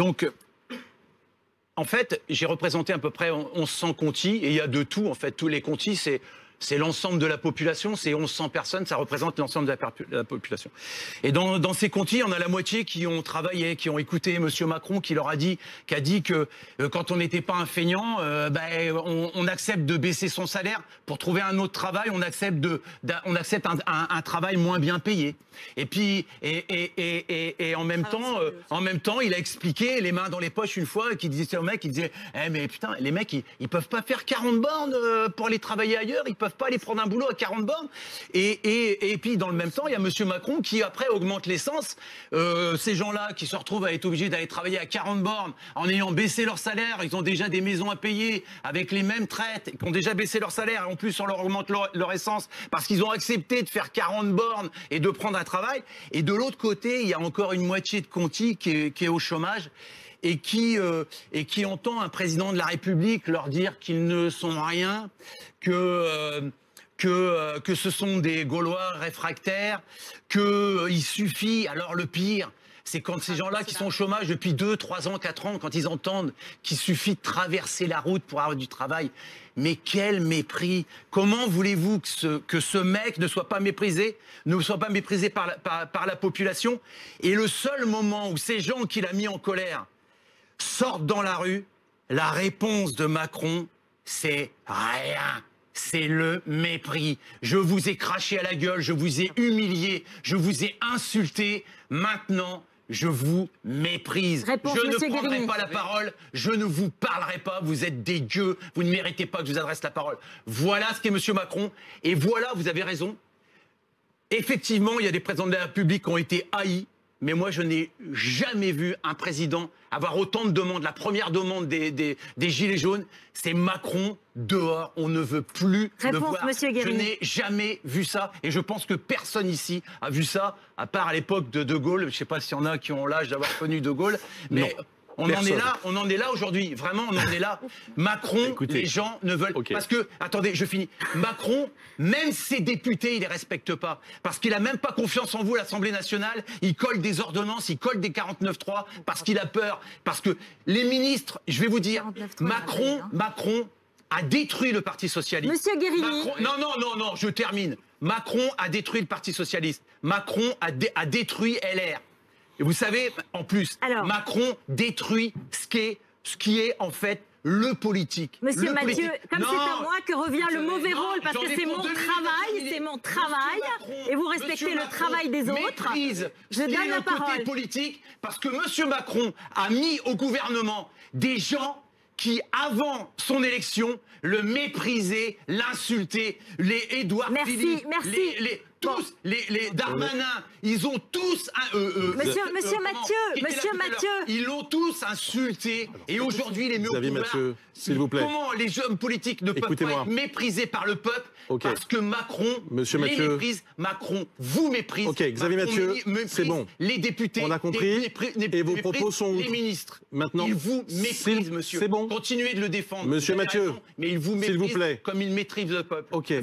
Donc, en fait, j'ai représenté à peu près 1100 contis, et il y a de tout, en fait. Tous les contis, c'est l'ensemble de la population, c'est 1100 personnes, ça représente l'ensemble de la population. Et dans ces contis, on a la moitié qui ont travaillé, qui ont écouté M. Macron, qui a dit que quand on n'était pas un feignant, on accepte de baisser son salaire pour trouver un autre travail, on accepte un travail moins bien payé. Et puis, en même temps, il a expliqué, les mains dans les poches une fois, qui disait au mec, il disait, mais putain, les mecs, ils peuvent pas faire 40 bornes pour aller travailler ailleurs, ils peuvent pas aller prendre un boulot à 40 bornes. Et puis, dans le même temps, il y a M. Macron qui, après, augmente l'essence. Ces gens-là qui se retrouvent à être obligés d'aller travailler à 40 bornes en ayant baissé leur salaire, ils ont déjà des maisons à payer avec les mêmes traites, qui ont déjà baissé leur salaire, et en plus, on leur augmente leur essence parce qu'ils ont accepté de faire 40 bornes et de prendre un travail. Et de l'autre côté, il y a encore une moitié de contis qui est au chômage et qui entend un président de la République leur dire qu'ils ne sont rien, que ce sont des Gaulois réfractaires, qu'il suffit. Alors le pire, c'est quand ces gens-là qui sont au chômage depuis 2, 3 ans, 4 ans, quand ils entendent qu'il suffit de traverser la route pour avoir du travail. Mais quel mépris! Comment voulez-vous que ce mec ne soit pas méprisé par la population? Et le seul moment où ces gens qu'il a mis en colère sortent dans la rue, la réponse de Macron, c'est rien. C'est le mépris. Je vous ai craché à la gueule, je vous ai humilié, je vous ai insulté. Maintenant, je vous méprise. Je ne prendrai pas la parole, je ne vous parlerai pas, vous êtes des gueux, vous ne méritez pas que je vous adresse la parole. Voilà ce qu'est M. Macron. Et voilà, vous avez raison. Effectivement, il y a des présidents de la République qui ont été haïs. Mais moi, je n'ai jamais vu un président avoir autant de demandes. La première demande des Gilets jaunes, c'est Macron dehors. On ne veut plus le voir. Je n'ai jamais vu ça. Et je pense que personne ici a vu ça, à part à l'époque de De Gaulle. Je ne sais pas s'il y en a qui ont l'âge d'avoir connu De Gaulle. Mais non. On en est là aujourd'hui. Vraiment, on en est là. Macron, écoutez, les gens ne veulent... Okay. Parce que, attendez, je finis. Macron, même ses députés, il les respecte pas. Parce qu'il a même pas confiance en vous, l'Assemblée nationale. Il colle des ordonnances, il colle des 49.3 parce qu'il a peur. Parce que les ministres, je vais vous dire, Macron a détruit le Parti socialiste. Monsieur Guérini. Non, je termine. Macron a détruit le Parti socialiste. Macron a détruit LR. Et vous savez, en plus, Macron détruit ce qui est en fait le politique. Monsieur Mathieu, comme c'est à moi que revient le mauvais rôle, parce que c'est mon travail, et vous respectez le travail des autres, je donne la parole. Côté politique, parce que Monsieur Macron a mis au gouvernement des gens qui, avant son élection, le méprisaient, l'insultaient, les Édouard Philippe, les Darmanin, ils ont tous... Monsieur Mathieu, ils l'ont tous insulté. Et aujourd'hui, les Mathieu, s'il vous plaît. Comment les hommes politiques ne peuvent pas être méprisés par le peuple? Parce que Macron les méprise. Macron vous méprise. Ok, Xavier Mathieu, c'est bon. Les députés, on a compris. Et vos propos sont... Les ministres. Maintenant, ils vous méprisent, monsieur. C'est bon. Continuez de le défendre. Monsieur Mathieu, mais il vous méprise s'il vous plaît. comme il maîtrise le peuple. Ok.